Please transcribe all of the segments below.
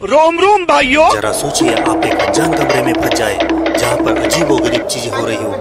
रोम रोम भाइयों, जरा सोचिए आप एक अनजान कमरे में फंस जाए जहाँ पर अजीबोगरीब चीजें हो रही हो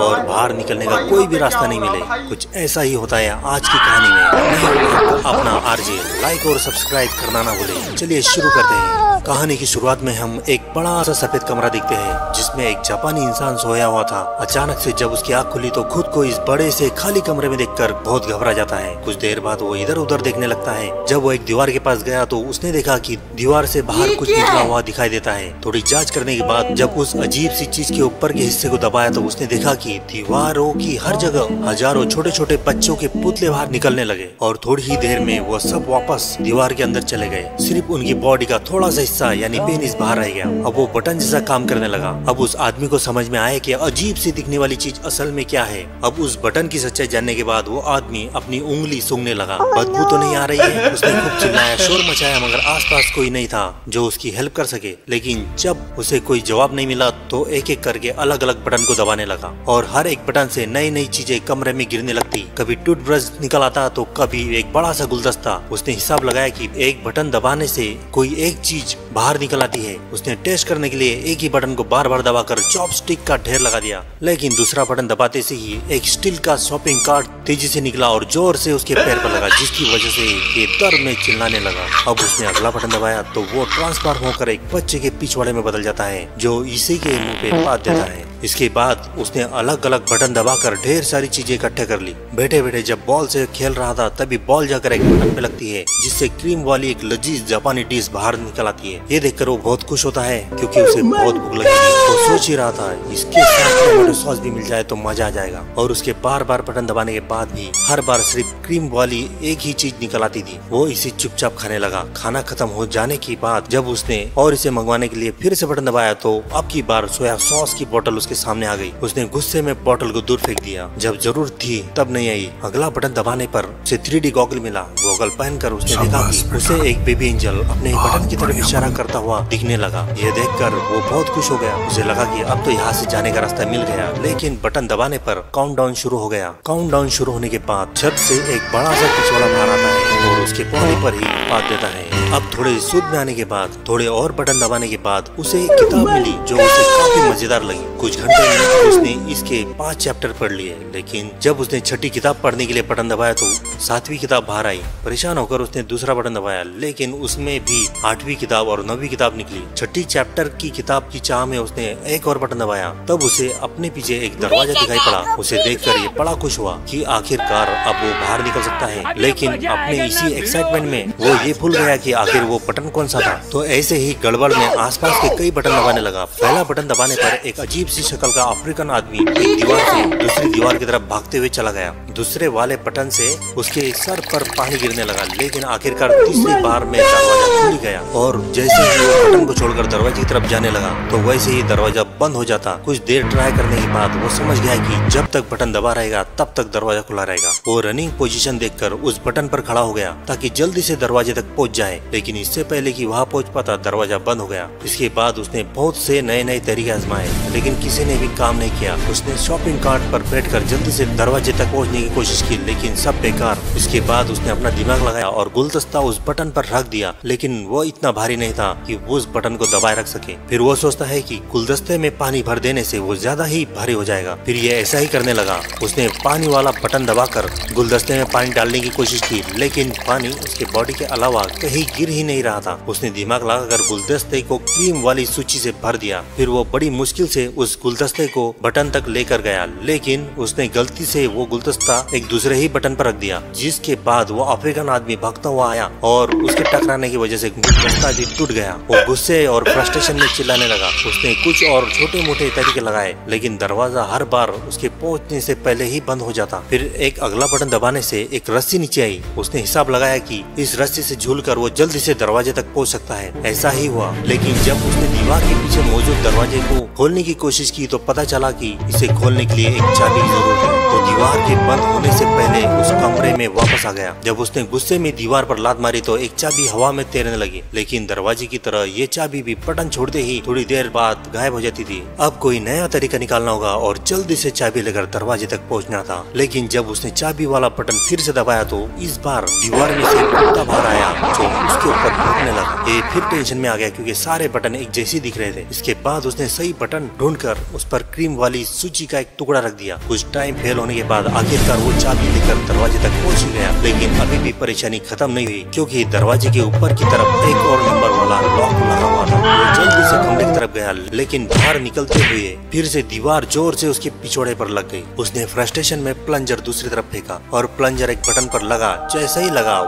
और बाहर निकलने का कोई भी रास्ता नहीं मिले। कुछ ऐसा ही होता है आज की कहानी में। अपना आरजे लाइक और सब्सक्राइब करना ना भूले। चलिए शुरू करते हैं। कहानी की शुरुआत में हम एक बड़ा सा सफेद कमरा देखते हैं जिसमें एक जापानी इंसान सोया हुआ था। अचानक से जब उसकी आँख खुली तो खुद को इस बड़े से खाली कमरे में देखकर बहुत घबरा जाता है। कुछ देर बाद वो इधर उधर देखने लगता है। जब वो एक दीवार के पास गया तो उसने देखा कि दीवार से बाहर कुछ निकला हुआ दिखाई देता है। थोड़ी जांच करने के बाद जब उस अजीब सी चीज के ऊपर के हिस्से को दबाया तो उसने देखा कि दीवारों की हर जगह हजारों छोटे छोटे बच्चों के पुतले बाहर निकलने लगे और थोड़ी ही देर में वो सब वापस दीवार के अंदर चले गए। सिर्फ उनकी बॉडी का थोड़ा सा हिस्सा यानी पेनिस बाहर रह गया। अब वो बटन जैसा काम करने लगा। अब उस आदमी को समझ में आया कि अजीब सी दिखने वाली चीज असल में क्या है। अब उस बटन की सच्चाई जानने के बाद वो आदमी अपनी उंगली सूंघने लगा। बदबू तो नहीं आ रही है। उसने खूब चिल्लाया, शोर मचाया, मगर आसपास कोई नहीं था जो उसकी हेल्प कर सके। लेकिन जब उसे कोई जवाब नहीं मिला तो एक एक करके अलग अलग बटन को दबाने लगा और हर एक बटन से नई नई चीजें कमरे में गिरने लगती। कभी टूथब्रश निकल आता तो कभी एक बड़ा सा गुलदस्ता। उसने हिसाब लगाया कि एक बटन दबाने से कोई एक चीज बाहर निकल आती है। उसने टेस्ट करने के लिए एक ही बटन को बार बार दबाकर चॉपस्टिक का ढेर लगा दिया। लेकिन दूसरा बटन दबाते से ही एक स्टील का शॉपिंग कार्ट तेजी से निकला और जोर से उसके पैर पर लगा, जिसकी वजह से ये दर्द में चिल्लाने लगा। अब उसने अगला बटन दबाया तो वो ट्रांसफर होकर एक बच्चे के पिछवाड़े में बदल जाता है जो इसी के मुंह पे बात देता है। इसके बाद उसने अलग अलग बटन दबाकर ढेर सारी चीजें इकट्ठे कर ली। बैठे बैठे जब बॉल से खेल रहा था तभी बॉल जाकर एक बटन पे लगती है जिससे क्रीम वाली एक लजीज जापानी डिश बाहर निकल आती है। ये देखकर वो बहुत खुश होता है क्योंकि उसे बहुत भूख लगी थी। वो सोच ही रहा था इसके साथ टोमेटो सॉस भी मिल जाए तो मजा आ जाएगा। और उसके बार बार बटन दबाने के बाद भी हर बार सिर्फ क्रीम वाली एक ही चीज निकल आती थी। वो इसे चुपचाप खाने लगा। खाना खत्म हो जाने के बाद जब उसने और इसे मंगवाने के लिए फिर से बटन दबाया तो अब की बार सोया सॉस की बोतल उसके सामने आ गई। उसने गुस्से में बोतल को दूर फेंक दिया। जब जरूरत थी तब नहीं आई। अगला बटन दबाने पर उसे 3D गॉगल मिला। गॉगल पहनकर उसने देखा कि उसे एक बेबी एंजल अपने बटन की तरफ इशारा करता हुआ दिखने लगा। ये देखकर वो बहुत खुश हो गया। उसे लगा कि अब तो यहाँ से जाने का रास्ता मिल गया। लेकिन बटन दबाने पर काउंटडाउन शुरू हो गया। काउंटडाउन शुरू होने के बाद छत से एक बड़ा सा पिछवाड़ा बाहर आता है और उसके पौने पर ही बात देता है। अब थोड़े सूद में आने के बाद थोड़े और बटन दबाने के बाद उसे एक किताब मिली जो उसे काफी मजेदार लगी। कुछ घंटे में उसने इसके 5 चैप्टर पढ़ लिए। लेकिन जब उसने छठी किताब पढ़ने के लिए बटन दबाया तो 7वीं किताब बाहर आई। परेशान होकर उसने दूसरा बटन दबाया लेकिन उसमें भी 8वीं किताब और 9वीं किताब निकली। छठी चैप्टर की किताब की चाह में उसने एक और बटन दबाया। तब उसे अपने पीछे एक दरवाजा दिखाई पड़ा। उसे देखकर ये बड़ा खुश हुआ कि आखिरकार अब वो बाहर निकल सकता है। लेकिन अपने इसी एक्साइटमेंट में वो ये भूल गया कि आखिर वो बटन कौन सा था। तो ऐसे ही गड़बड़ में आसपास के कई बटन दबाने लगा। पहला बटन दबाने पर एक अजीब सी शक्ल का अफ्रीकन आदमी एक दीवार से दूसरी दीवार की तरफ भागते हुए चला गया। दूसरे वाले बटन से उसके सर पर पानी गिरने लगा। लेकिन आखिरकार तीसरी बार में दरवाजा खुल गया और जैसे ही वो बटन को छोड़कर दरवाजे की तरफ जाने लगा तो वैसे ही दरवाजा बंद हो जाता। कुछ देर ट्राई करने के बाद वो समझ गया कि जब तक बटन दबा रहेगा तब तक दरवाजा खुला रहेगा। वो रनिंग पोजीशन देखकर उस बटन पर खड़ा हो गया ताकि जल्दी से दरवाजे तक पहुंच जाए। लेकिन इससे पहले कि वहां पहुंच पाता दरवाजा बंद हो गया। इसके बाद उसने बहुत से नए नए तरीके आजमाए लेकिन किसी ने भी काम नहीं किया। उसने शॉपिंग कार्ट पर बैठकर जल्दी से दरवाजे तक पहुंचने की कोशिश की लेकिन सब बेकार। इसके बाद उसने अपना दिमाग लगाया और गुलदस्ता उस बटन पर रख दिया। लेकिन वो इतना भारी नहीं था कि वो उस बटन को दबाए रख सके। फिर वो सोचता है कि गुलदस्ते में पानी भर देने से वो ज्यादा ही भारी हो जाएगा। फिर ये ऐसा ही करने लगा। उसने पानी वाला बटन दबाकर गुलदस्ते में पानी डालने की कोशिश की लेकिन पानी उसके बॉडी के अलावा कहीं गिर ही नहीं रहा था। उसने दिमाग लगाकर गुलदस्ते को क्रीम वाली सूची से भर दिया। फिर वो बड़ी मुश्किल से उस गुलदस्ते को बटन तक लेकर गया लेकिन उसने गलती से वो गुलदस्ता एक दूसरे ही बटन पर रख दिया। जिसके बाद वो अफ्रीकन आदमी भागता हुआ आया और उसके टकराने की वजह से गुलदस्ता भी टूट गया। वो गुस्से और फ्रस्ट्रेशन में चिल्लाने लगा। उसने कुछ और छोटे मोटे तरीके लगाए लेकिन दरवाजा हर बार उसके पहुंचने से पहले ही बंद हो जाता। फिर एक अगला बटन दबाने से एक रस्सी नीचे आई। उसने हिसाब लगाया कि इस रस्सी से झूलकर वो जल्दी से दरवाजे तक पहुंच सकता है। ऐसा ही हुआ लेकिन जब उसने दीवार के पीछे मौजूद दरवाजे को खोलने की कोशिश की तो पता चला कि इसे खोलने के लिए एक चाबी की जरूरत है। तो दीवार के बंद होने से पहले उस कमरे में वापस आ गया। जब उसने गुस्से में दीवार पर लात मारी तो एक चाबी हवा में तैरने लगी, लेकिन दरवाजे की तरह ये चाबी भी बटन छोड़ते ही थोड़ी देर बाद गायब हो जाती थी। अब कोई नया तरीका निकालना होगा और जल्दी से चाबी लेकर दरवाजे तक पहुंचना था। लेकिन जब उसने चाबी वाला बटन फिर से दबाया तो इस बार दीवार में से कुत्ता बाहर आया जो उसके ऊपर भौंकने लगा। ये फिर टेंशन में आ गया क्योंकि सारे बटन एक जैसे दिख रहे थे। इसके बाद उसने सही बटन ढूंढकर उस पर क्रीम वाली सूची का एक टुकड़ा रख दिया। कुछ टाइम फेल होने के बाद आखिरकार वो चाबी लेकर दरवाजे तक पहुंच गया, लेकिन अभी भी परेशानी खत्म नहीं हुई क्योंकि दरवाजे के ऊपर की तरफ एक और नंबर वाला लॉक लगा हुआ था। वो जल्दी से कमरे की तरफ गया, लेकिन बाहर निकलते हुए फिर से दीवार जोर से उसके पिछोड़े पर लग गई। उसने फ्रस्ट्रेशन में प्लंजर दूसरी तरफ फेंका और प्लंजर एक बटन पर लगा। जैसे ही लगा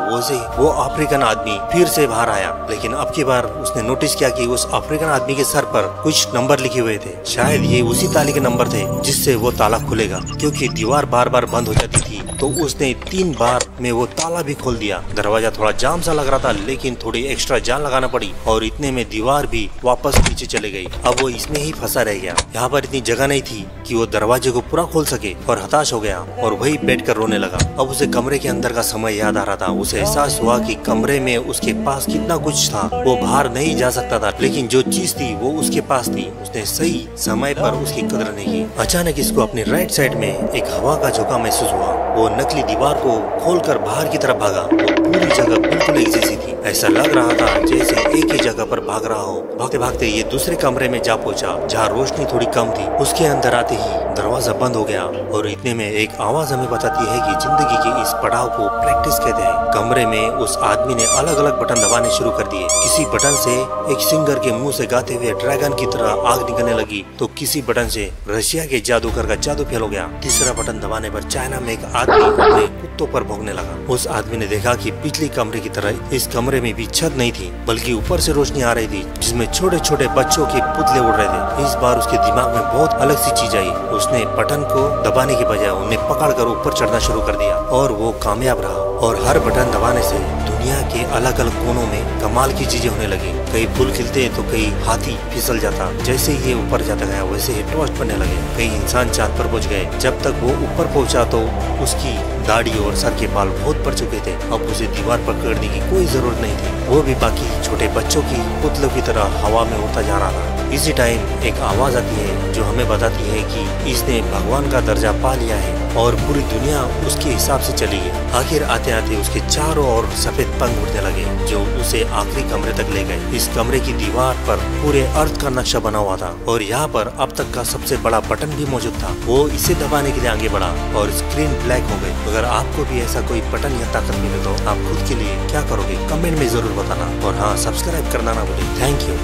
वो अफ्रीकन आदमी फिर से बाहर आया, लेकिन अब की बार उसने नोटिस किया कि उस अफ्रीकन आदमी के सर पर कुछ नंबर लिखे हुए थे। शायद ये उसी ताले के नंबर थे जिससे वो ताला खुलेगा। क्योंकि दीवार बार बार बंद हो जाती थी तो उसने 3 बार में वो ताला भी खोल दिया। दरवाजा थोड़ा जाम सा लग रहा था, लेकिन थोड़ी एक्स्ट्रा जान लगाना पड़ी और इतने में दीवार भी वापस नीचे चले गई। अब वो इसमें ही फंसा रह गया। यहाँ पर इतनी जगह नहीं थी कि वो दरवाजे को पूरा खोल सके और हताश हो गया और वही बैठकर रोने लगा। अब उसे कमरे के अंदर का समय याद आ रहा था। उसे एहसास हुआ कि कमरे में उसके पास कितना कुछ था। वो बाहर नहीं जा सकता था, लेकिन जो चीज थी वो उसके पास थी। उसने सही समय पर उसकी कदर नहीं की। अचानक इसको अपनी राइट साइड में एक हवा का झोंका महसूस हुआ। वो नकली दीवार को खोलकर बाहर की तरफ भागा। वो पूरी जगह बिल्कुल एक जैसी थी। ऐसा लग रहा था जैसे एक ही जगह पर भाग रहा हो। भागते भागते ये दूसरे कमरे में जा पहुंचा जहाँ रोशनी थोड़ी कम थी। उसके अंदर आते ही दरवाजा बंद हो गया और इतने में एक आवाज हमें बताती है कि जिंदगी के इस पड़ाव को प्रैक्टिस कहते हैं। कमरे में उस आदमी ने अलग अलग बटन दबाने शुरू कर दिए। किसी बटन से एक सिंगर के मुंह से गाते हुए ड्रैगन की तरह आग निकलने लगी तो किसी बटन से रशिया के जादूगर का जादू फैल हो गया। तीसरा बटन दबाने पर चाइना में एक आदमी अपने कुत्तों पर भौंकने लगा। उस आदमी ने देखा कि पिछले कमरे की तरह इस कमरे में भी छत नहीं थी, बल्कि ऊपर से रोशनी आ रही थी जिसमें छोटे छोटे बच्चों के पुतले उड़ रहे थे। इस बार उसके दिमाग में बहुत अलग सी चीज आई। उसने बटन को दबाने के बजाय उन्हें पकड़कर ऊपर चढ़ना शुरू कर दिया और वो कामयाब रहा। और हर बटन दबाने से दुनिया के अलग अलग कोनों में कमाल की चीजें होने लगी। कई फूल खिलते तो कई हाथी फिसल जाता। जैसे ही ये ऊपर जाता गया वैसे ही टॉर्च बनने लगे। कई इंसान चांद पर पहुंच गए। जब तक वो ऊपर पहुंचा तो उसकी दाढ़ी और सर के बाल बहुत बढ़ चुके थे। अब उसे दीवार पर पकड़ने की कोई जरूरत नहीं थी। वो भी बाकी छोटे बच्चों की पुतलों की तरह हवा में उड़ता जा रहा था। इसी टाइम एक आवाज आती है जो हमें बताती है कि इसने भगवान का दर्जा पा लिया है और पूरी दुनिया उसके हिसाब से चली है। आखिर आते आते उसके चारों ओर सफेद पंख उड़ने लगे जो उसे आखिरी कमरे तक ले गए। इस कमरे की दीवार पर पूरे अर्थ का नक्शा बना हुआ था और यहाँ पर अब तक का सबसे बड़ा बटन भी मौजूद था। वो इसे दबाने के लिए आगे बढ़ा और स्क्रीन ब्लैक हो गई। अगर आपको भी ऐसा कोई बटन या ताकत मिले तो आप खुद के लिए क्या करोगे, कमेंट में जरूर बताना। और हाँ, सब्सक्राइब करना ना भूलें। Thank you.